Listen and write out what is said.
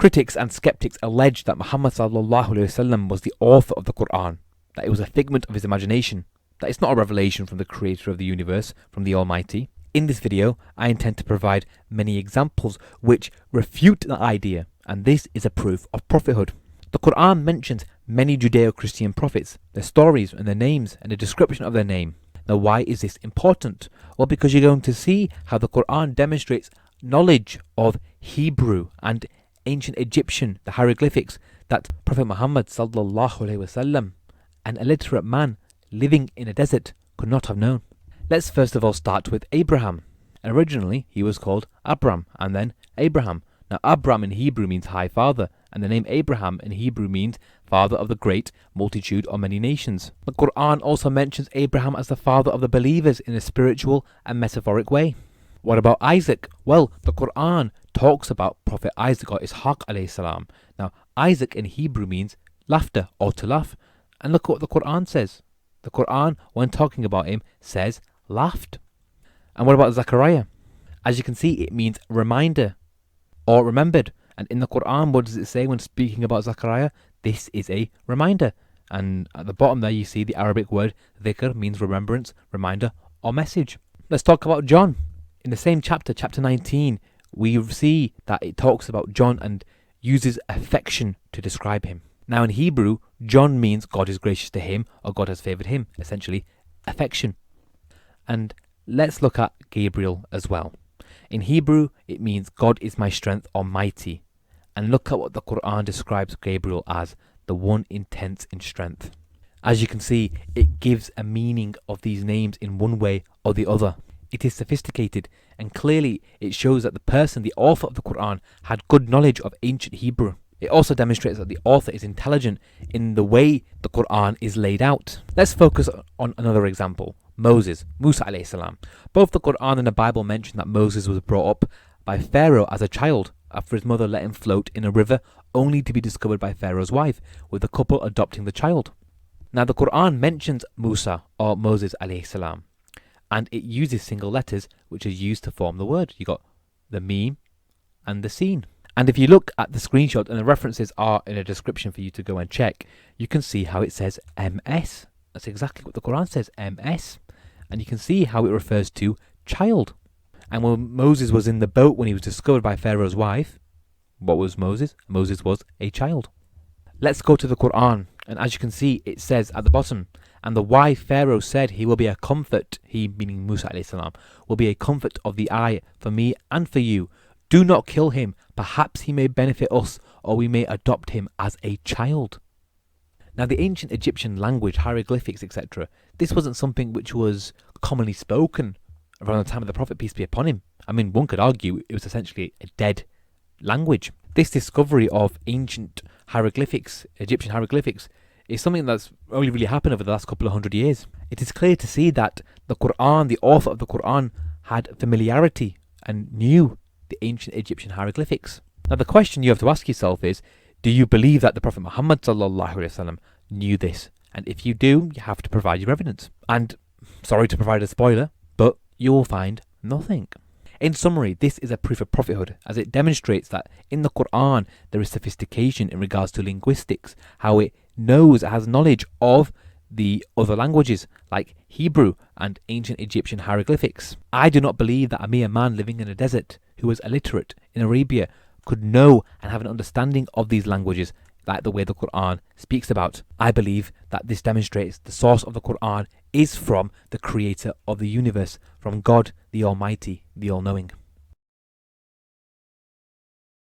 Critics and skeptics allege that Muhammad sallallahu alaihi wasallam was the author of the Quran, that it was a figment of his imagination, that it's not a revelation from the creator of the universe, from the Almighty. In this video, I intend to provide many examples which refute that idea, and this is a proof of prophethood. The Quran mentions many Judeo-Christian prophets, their stories and their names and a description of their name. Now, why is this important? Well, because you're going to see how the Quran demonstrates knowledge of Hebrew and ancient Egyptian, the hieroglyphics, that Prophet Muhammad sallallahu alaihi wasallam, an illiterate man living in a desert, could not have known. Let's first of all start with Abraham. Originally, he was called Abram and then Abraham. Now, Abram in Hebrew means high father, and the name Abraham in Hebrew means father of the great multitude or many nations. The Quran also mentions Abraham as the father of the believers in a spiritual and metaphoric way. What about Isaac? Well, the Quran talks about Prophet Isaac or Ishaq alayhi salam. Now, Isaac in Hebrew means laughter or to laugh. And look what the Quran says. The Quran, when talking about him, says laughed. And what about Zechariah? As you can see, it means reminder or remembered. And in the Quran, what does it say when speaking about Zechariah? This is a reminder. And at the bottom there, you see the Arabic word dhikr means remembrance, reminder, or message. Let's talk about John. In the same chapter, chapter 19, we see that it talks about John and uses affection to describe him. Now in Hebrew, John means God is gracious to him or God has favoured him, essentially affection. And let's look at Gabriel as well. In Hebrew, it means God is my strength or mighty. And look at what the Quran describes Gabriel as, the one intense in strength. As you can see, it gives a meaning of these names in one way or the other. It is sophisticated, and clearly it shows that the person, the author of the Quran, had good knowledge of ancient Hebrew. It also demonstrates that the author is intelligent in the way the Quran is laid out. Let's focus on another example. Moses, Musa alayhi salam. Both the Quran and the Bible mention that Moses was brought up by Pharaoh as a child after his mother let him float in a river, only to be discovered by Pharaoh's wife, with the couple adopting the child. Now the Quran mentions Musa or Moses alayhi salam, and it uses single letters which are used to form the word. You got the meme and the seen. And if you look at the screenshot, and the references are in a description for you to go and check, you can see how it says MS. That's exactly what the Quran says, MS. And you can see how it refers to child. And when Moses was in the boat when he was discovered by Pharaoh's wife, what was Moses? Moses was a child. Let's go to the Quran. And as you can see, it says at the bottom, and the wife Pharaoh said, he will be a comfort, he meaning Musa alayhi salam, will be a comfort of the eye for me and for you. Do not kill him, perhaps he may benefit us, or we may adopt him as a child. Now the ancient Egyptian language, hieroglyphics, etc., this wasn't something which was commonly spoken around the time of the Prophet, peace be upon him. I mean, one could argue it was essentially a dead language. This discovery of ancient hieroglyphics, Egyptian hieroglyphics, is something that's only really happened over the last couple of 100 years. It is clear to see that the Quran, the author of the Quran, had familiarity and knew the ancient Egyptian hieroglyphics. Now the question you have to ask yourself is, do you believe that the Prophet Muhammad sallallahu alaihi wasallam knew this? And if you do, you have to provide your evidence. And sorry to provide a spoiler, but you will find nothing. In summary, this is a proof of prophethood, as it demonstrates that in the Quran there is sophistication in regards to linguistics, how it knows, it has knowledge of the other languages like Hebrew and ancient Egyptian hieroglyphics. I do not believe that a mere man living in a desert who was illiterate in Arabia could know and have an understanding of these languages like the way the Quran speaks about. I believe that this demonstrates the source of the Quran is from the creator of the universe, from God the Almighty, the All-Knowing.